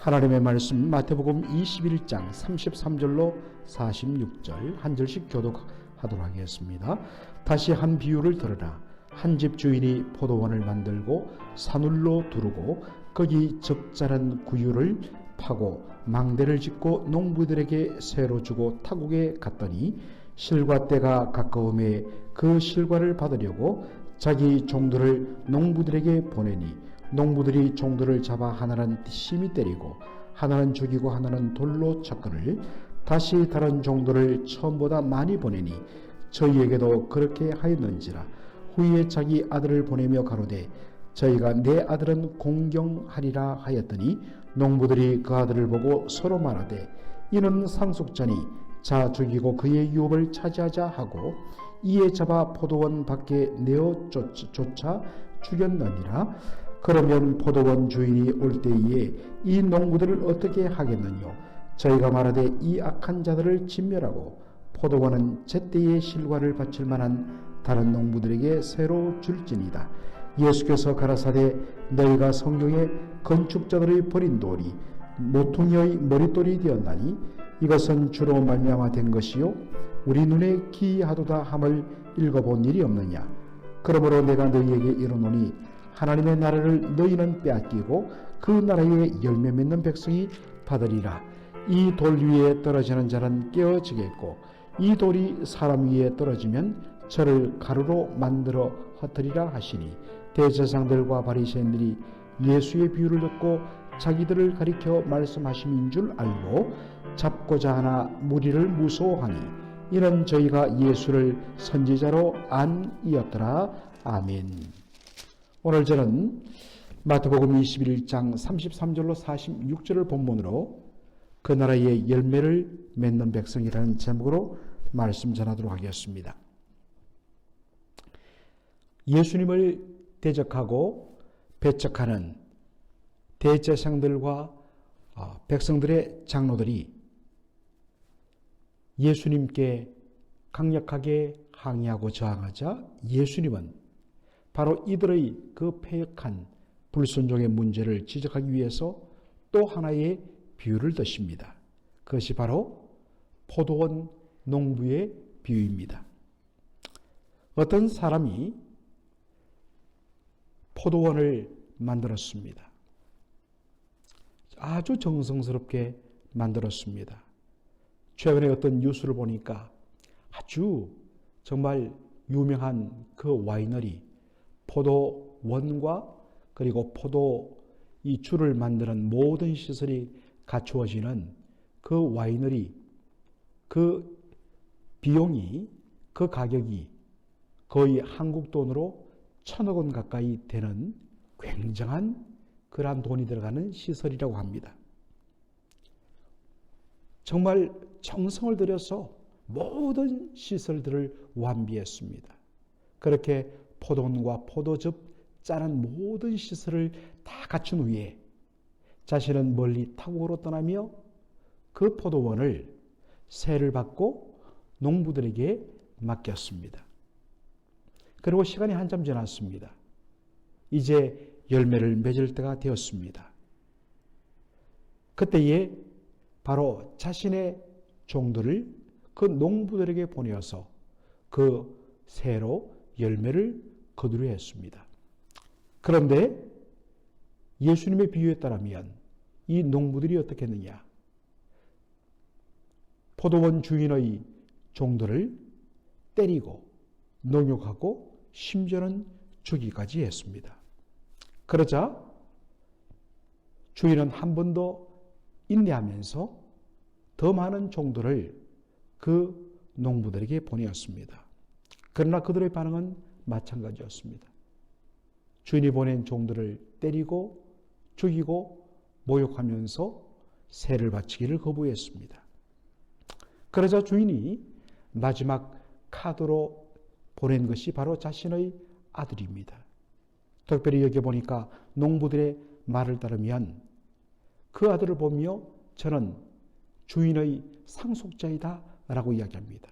하나님의 말씀 마태복음 21장 33절로 46절 한 절씩 교독하도록 하겠습니다. 다시 한 비유를 들으라. 한 집 주인이 포도원을 만들고 산울로 두르고 거기 적절한 구유를 파고 망대를 짓고 농부들에게 새로 주고 타국에 갔더니 실과 때가 가까움에 그 실과를 받으려고 자기 종들을 농부들에게 보내니 농부들이 종들을 잡아 하나는 심히 때리고 하나는 죽이고 하나는 돌로 쳤거늘 다시 다른 종들을 처음보다 많이 보내니 저희에게도 그렇게 하였는지라. 후에 자기 아들을 보내며 가로되 저희가 내 아들은 공경하리라 하였더니 농부들이 그 아들을 보고 서로 말하되 이는 상속자니 자 죽이고 그의 유업을 차지하자 하고 이에 잡아 포도원 밖에 내어 쫓아 죽였느니라. 그러면 포도원 주인이 올 때에 이 농부들을 어떻게 하겠느뇨? 저희가 말하되 이 악한 자들을 진멸하고 포도원은 제때의 실과를 바칠 만한 다른 농부들에게 새로 줄지니라. 예수께서 가라사대 너희가 성경에 건축자들의 버린 돌이 모퉁이의 머릿돌이 되었나니 이것은 주로 말미암아 된 것이요 우리 눈에 기이하도다 함을 읽어본 일이 없느냐. 그러므로 내가 너희에게 이르노니 하나님의 나라를 너희는 빼앗기고 그 나라에 열매 맺는 백성이 받으리라. 이 돌 위에 떨어지는 자는 깨어지겠고 이 돌이 사람 위에 떨어지면 저를 가루로 만들어 흩으리라 하시니 대제사장들과 바리새인들이 예수의 비유를 듣고 자기들을 가리켜 말씀하심인 줄 알고 잡고자 하나 무리를 무서워하니 이는 저희가 예수를 선지자로 안이었더라. 아멘. 오늘 저는 마태복음 21장 33절로 46절을 본문으로 그 나라의 열매를 맺는 백성이라는 제목으로 말씀 전하도록 하겠습니다. 예수님을 대적하고 배척하는 대제사장들과 백성들의 장로들이 예수님께 강력하게 항의하고 저항하자 예수님은 바로 이들의 그 패역한 불순종의 문제를 지적하기 위해서 또 하나의 비유를 드십니다. 그것이 바로 포도원 농부의 비유입니다. 어떤 사람이 포도원을 만들었습니다. 아주 정성스럽게 만들었습니다. 최근에 어떤 뉴스를 보니까 아주 정말 유명한 그 와이너리 포도원과 그리고 포도 이 주를 만드는 모든 시설이 갖추어지는 그 와이너리 그 비용이 그 가격이 거의 한국 돈으로 1,000억 원 가까이 되는 굉장한 그러한 돈이 들어가는 시설이라고 합니다. 정말 정성을 들여서 모든 시설들을 완비했습니다. 그렇게 포도원과 포도즙 짜는 모든 시설을 다 갖춘 후에 자신은 멀리 타국으로 떠나며 그 포도원을 세를 받고 농부들에게 맡겼습니다. 그리고 시간이 한참 지났습니다. 이제 열매를 맺을 때가 되었습니다. 그때에 바로 자신의 종들을 그 농부들에게 보내어서 그 새로 열매를 거두려 했습니다. 그런데 예수님의 비유에 따르면 이 농부들이 어떻게 했느냐? 포도원 주인의 종들을 때리고 농욕하고 심지어는 죽이기까지 했습니다. 그러자 주인은 한 번 더 인내하면서 더 많은 종들을 그 농부들에게 보내었습니다. 그러나 그들의 반응은 마찬가지였습니다. 주인이 보낸 종들을 때리고 죽이고 모욕하면서 세를 바치기를 거부했습니다. 그러자 주인이 마지막 카드로 보낸 것이 바로 자신의 아들입니다. 특별히 여기 보니까 농부들의 말을 따르면 그 아들을 보며 저는 주인의 상속자이다 라고 이야기합니다.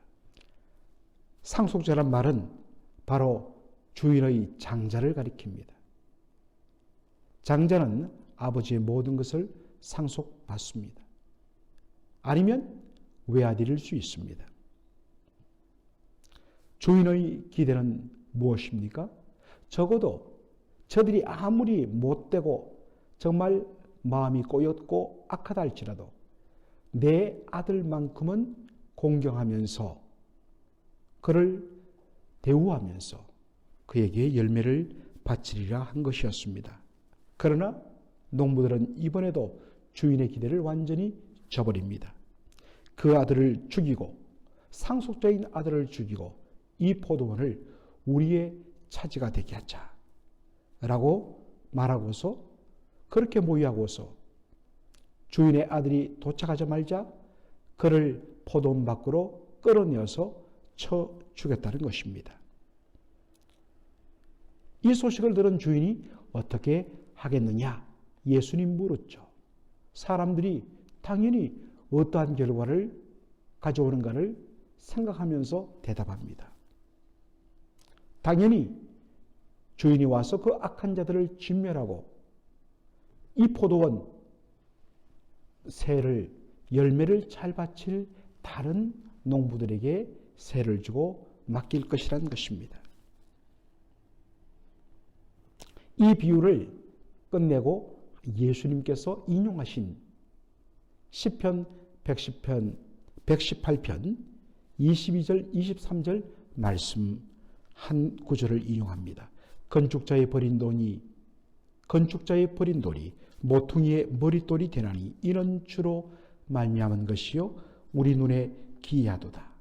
상속자란 말은 바로 주인의 장자를 가리킵니다. 장자는 아버지의 모든 것을 상속받습니다. 아니면 외아들일 수 있습니다. 주인의 기대는 무엇입니까? 적어도 저들이 아무리 못되고 정말 마음이 꼬였고 악하다 할지라도 내 아들만큼은 공경하면서 그를 대우하면서 그에게 열매를 바치리라 한 것이었습니다. 그러나 농부들은 이번에도 주인의 기대를 완전히 저버립니다. 그 아들을 죽이고 상속자인 아들을 죽이고 이 포도원을 우리의 차지가 되게 하자 라고 말하고서 그렇게 모의하고서 주인의 아들이 도착하자마자 그를 포도원 밖으로 끌어내어서 쳐 죽였다는 것입니다. 이 소식을 들은 주인이 어떻게 하겠느냐? 예수님 물었죠. 사람들이 당연히 어떠한 결과를 가져오는가를 생각하면서 대답합니다. 당연히 주인이 와서 그 악한 자들을 진멸하고 이 포도원 새를 열매를 잘 바칠 다른 농부들에게 새를 주고 맡길 것이라는 것입니다. 이 비유를 끝내고 예수님께서 인용하신 시편 118편 22절 23절 말씀 한 구절을 인용합니다. 건축자의 버린 돈이 모퉁이의 머릿돌이 되나니 이는 주로 말미암은 것이요 우리 눈에 기이하도다.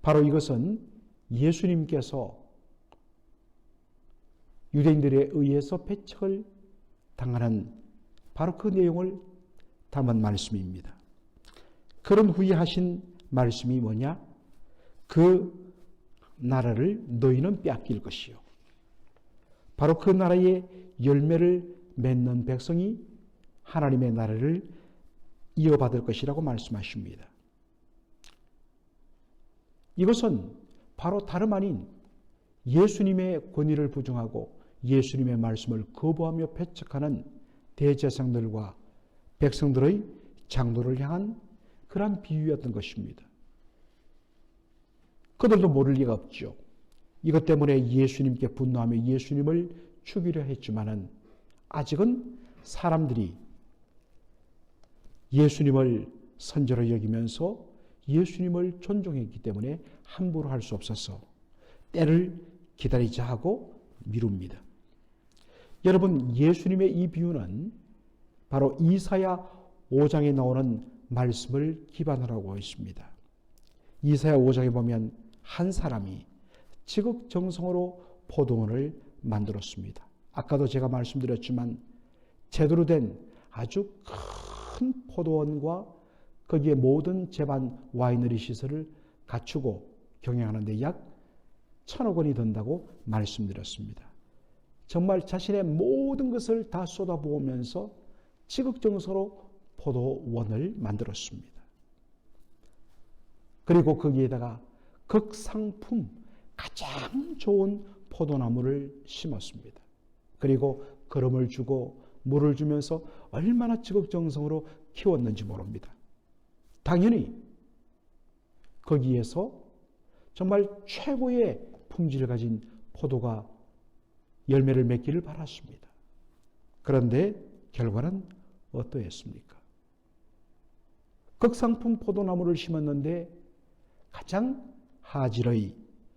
바로 이것은 예수님께서 유대인들에 의해서 배척을 당하는 바로 그 내용을 담은 말씀입니다. 그런 후에 하신 말씀이 뭐냐? 그 나라를 너희는 빼앗길 것이요. 바로 그 나라의 열매를 맺는 백성이 하나님의 나라를 이어받을 것이라고 말씀하십니다. 이것은 바로 다름 아닌 예수님의 권위를 부정하고 예수님의 말씀을 거부하며 배척하는 대제사장들과 백성들의 장로를 향한 그러한 비유였던 것입니다. 그들도 모를 리가 없죠. 이것 때문에 예수님께 분노하며 예수님을 죽이려 했지만은 아직은 사람들이 예수님을 선조로 여기면서 예수님을 존중했기 때문에 함부로 할 수 없어서 때를 기다리자 하고 미룹니다. 여러분, 예수님의 이 비유는 바로 이사야 5장에 나오는 말씀을 기반으로 하고 있습니다. 이사야 5장에 보면 한 사람이 지극정성으로 포도원을 만들었습니다. 아까도 제가 말씀드렸지만 제대로 된 아주 큰 포도원과 거기에 모든 제반 와이너리 시설을 갖추고 경영하는데 약 1,000억 원이 든다고 말씀드렸습니다. 정말 자신의 모든 것을 다 쏟아부으면서 지극정성으로 포도원을 만들었습니다. 그리고 거기에다가 극상품 가장 좋은 포도나무를 심었습니다. 그리고 거름을 주고 물을 주면서 얼마나 지극정성으로 키웠는지 모릅니다. 당연히 거기에서 정말 최고의 품질을 가진 포도가 열매를 맺기를 바랐습니다. 그런데 결과는 어떠했습니까? 극상품 포도나무를 심었는데 가장 하질의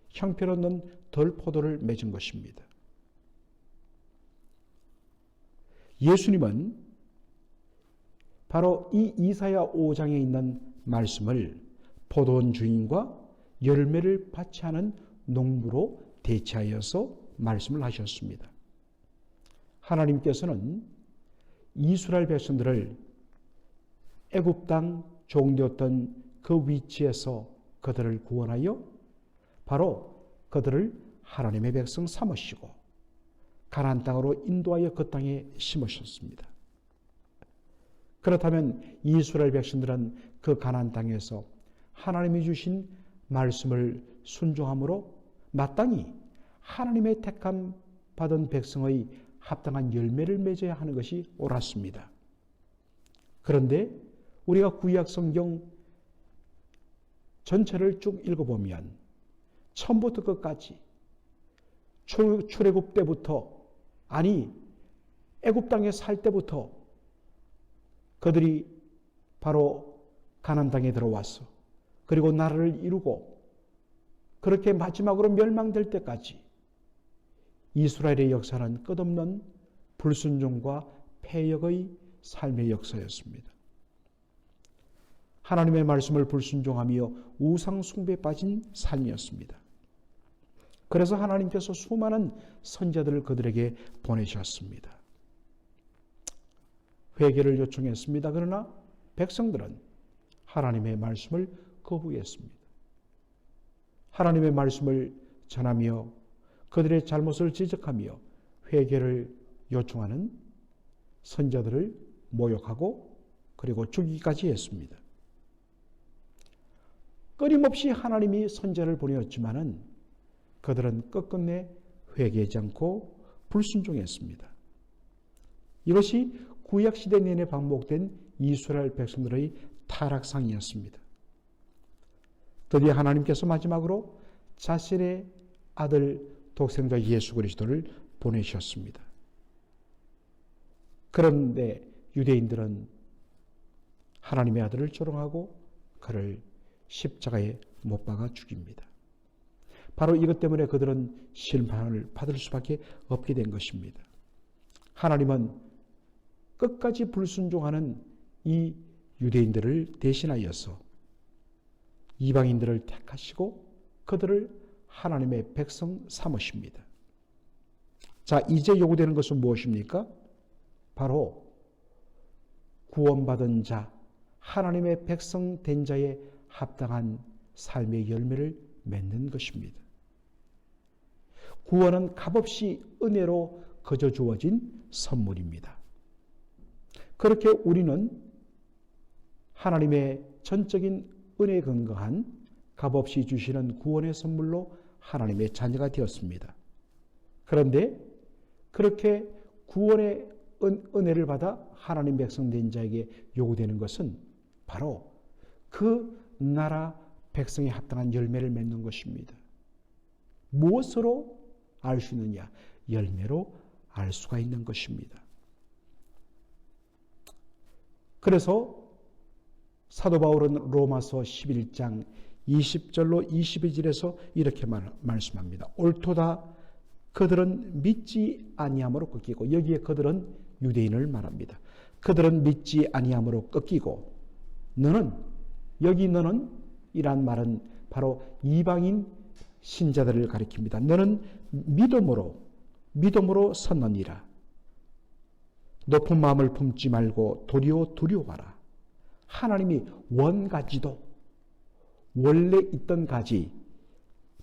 형편없는 덜포도를 맺은 것입니다. 예수님은 바로 이 이사야 5장에 있는 말씀을 포도원 주인과 열매를 받지 않은 농부로 대체하여서 말씀을 하셨습니다. 하나님께서는 이스라엘 백성들을 애굽 땅 종되었던 그 위치에서 그들을 구원하여 바로 그들을 하나님의 백성 삼으시고 가나안 땅으로 인도하여 그 땅에 심으셨습니다. 그렇다면 이스라엘 백성들은 그 가나안 땅에서 하나님이 주신 말씀을 순종함으로 마땅히 하나님의 택함 받은 백성의 합당한 열매를 맺어야 하는 것이 옳았습니다. 그런데 우리가 구약 성경 전체를 쭉 읽어보면 처음부터 끝까지 출애굽 때부터, 아니 애굽 땅에 살 때부터 그들이 바로 가나안 땅에 들어와서 그리고 나라를 이루고 그렇게 마지막으로 멸망될 때까지 이스라엘의 역사는 끝없는 불순종과 패역의 삶의 역사였습니다. 하나님의 말씀을 불순종하며 우상 숭배에 빠진 삶이었습니다. 그래서 하나님께서 수많은 선지자들을 그들에게 보내셨습니다. 회개를 요청했습니다. 그러나 백성들은 하나님의 말씀을 거부했습니다. 하나님의 말씀을 전하며 그들의 잘못을 지적하며 회개를 요청하는 선지자들을 모욕하고 그리고 죽이기까지 했습니다. 끊임없이 하나님이 선지자를 보내었지만은 그들은 끝끝내 회개하지 않고 불순종했습니다. 이것이 구약시대 내내 반복된 이스라엘 백성들의 타락상이었습니다. 드디어 하나님께서 마지막으로 자신의 아들 독생자 예수 그리스도를 보내셨습니다. 그런데 유대인들은 하나님의 아들을 조롱하고 그를 십자가에 못 박아 죽입니다. 바로 이것 때문에 그들은 심판을 받을 수밖에 없게 된 것입니다. 하나님은 끝까지 불순종하는 이 유대인들을 대신하여서 이방인들을 택하시고 그들을 하나님의 백성 삼으십니다. 자, 이제 요구되는 것은 무엇입니까? 바로 구원받은 자, 하나님의 백성 된 자의 합당한 삶의 열매를 맺는 것입니다. 구원은 값없이 은혜로 거저 주어진 선물입니다. 그렇게 우리는 하나님의 전적인 은혜에 근거한 값없이 주시는 구원의 선물로 하나님의 자녀가 되었습니다. 그런데 그렇게 구원의 은혜를 받아 하나님 백성 된 자에게 요구되는 것은 바로 그 나라 백성에 합당한 열매를 맺는 것입니다. 무엇으로 알 수 있느냐? 열매로 알 수가 있는 것입니다. 그래서 사도 바울은 로마서 11장 20절로 22절에서 이렇게 말씀합니다. 옳도다 그들은 믿지 아니함으로 꺾이고, 여기에 그들은 유대인을 말합니다. 그들은 믿지 아니함으로 꺾이고 너는, 여기 너는 이란 말은 바로 이방인 신자들을 가리킵니다. 너는 믿음으로 섰느니라. 높은 마음을 품지 말고 도리어 두려워하라. 하나님이 원가지도, 원래 있던 가지,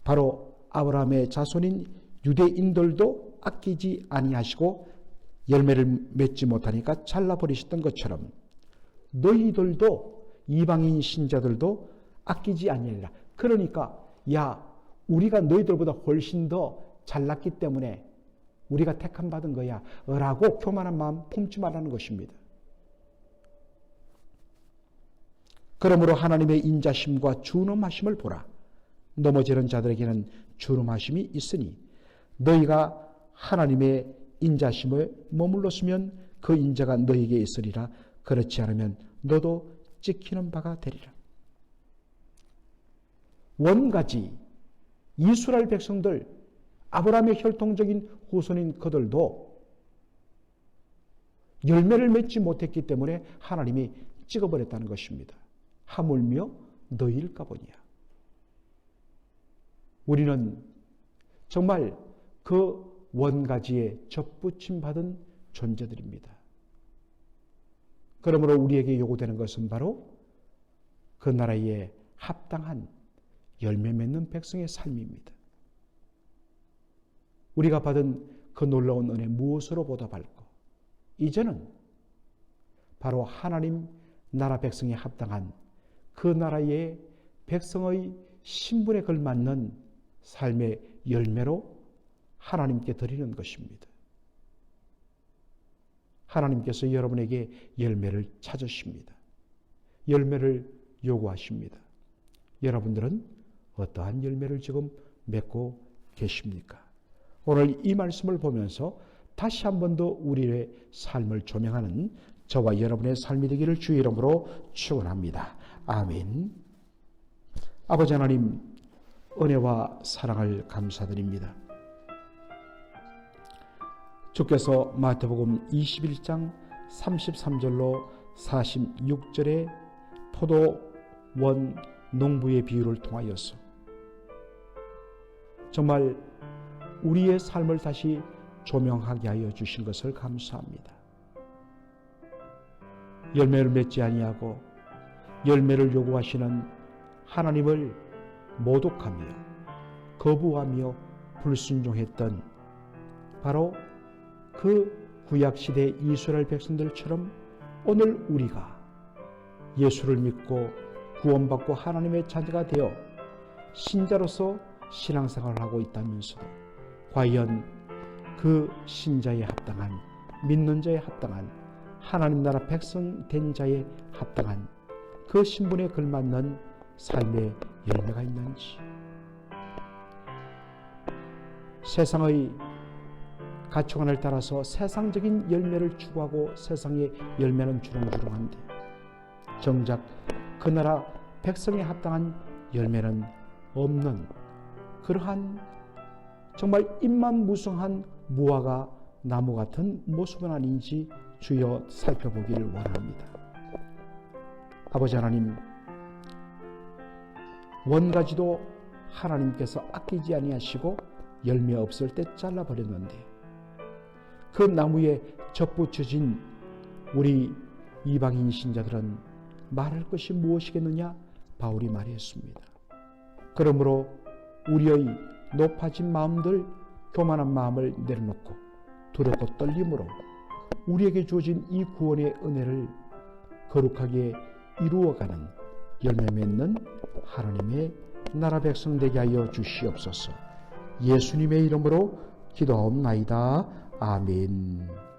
바로 아브라함의 자손인 유대인들도 아끼지 아니하시고 열매를 맺지 못하니까 잘라버리셨던 것처럼 너희들도, 이방인 신자들도 아끼지 아니하리라. 그러니까 야, 우리가 너희들보다 훨씬 더 잘났기 때문에 우리가 택함 받은 거야 라고 교만한 마음 품지 말라는 것입니다. 그러므로 하나님의 인자심과 준엄하심을 보라. 넘어지는 자들에게는 준엄하심이 있으니 너희가 하나님의 인자심에 머물렀으면 그 인자가 너희에게 있으리라. 그렇지 않으면 너도 찍히는 바가 되리라. 원가지 이스라엘 백성들, 아브라함의 혈통적인 후손인 그들도 열매를 맺지 못했기 때문에 하나님이 찍어버렸다는 것입니다. 하물며 너희일까 보니야. 우리는 정말 그 원가지에 접붙임 받은 존재들입니다. 그러므로 우리에게 요구되는 것은 바로 그 나라에 합당한 열매 맺는 백성의 삶입니다. 우리가 받은 그 놀라운 은혜 무엇으로 보답할까? 이제는 바로 하나님 나라 백성에 합당한 그 나라의 백성의 신분에 걸맞는 삶의 열매로 하나님께 드리는 것입니다. 하나님께서 여러분에게 열매를 찾으십니다. 열매를 요구하십니다. 여러분들은 어떠한 열매를 지금 맺고 계십니까? 오늘 이 말씀을 보면서 다시 한 번 더 우리의 삶을 조명하는 저와 여러분의 삶이 되기를 주의 이름으로 축원합니다. 아멘. 아버지 하나님, 은혜와 사랑을 감사드립니다. 주께서 마태복음 21장 33절로 46절의 포도원 농부의 비유를 통하여서 정말 우리의 삶을 다시 조명하게 하여 주신 것을 감사합니다. 열매를 맺지 아니하고 열매를 요구하시는 하나님을 모독하며 거부하며 불순종했던 바로 그 구약시대 이스라엘 백성들처럼 오늘 우리가 예수를 믿고 구원받고 하나님의 자녀가 되어 신자로서 신앙생활을 하고 있다면서도 과연 그 신자에 합당한, 믿는 자에 합당한, 하나님 나라 백성 된 자에 합당한 그 신분에 걸맞는 삶의 열매가 있는지, 세상의 가치관을 따라서 세상적인 열매를 추구하고 세상의 열매는 주렁주렁한데 정작 그 나라 백성에 합당한 열매는 없는 그러한 정말 입만 무성한 무화과 나무 같은 모습은 아닌지 주여 살펴보기를 원합니다. 아버지 하나님, 원가지도 하나님께서 아끼지 아니하시고 열매 없을 때 잘라버렸는데 그 나무에 접붙여진 우리 이방인 신자들은 말할 것이 무엇이겠느냐? 바울이 말했습니다. 그러므로 우리의 높아진 마음들, 교만한 마음을 내려놓고 두렵고 떨림으로 우리에게 주어진 이 구원의 은혜를 거룩하게 이루어가는 열매 맺는 하나님의 나라 백성 되게 하여 주시옵소서. 예수님의 이름으로 기도하옵나이다. 아멘.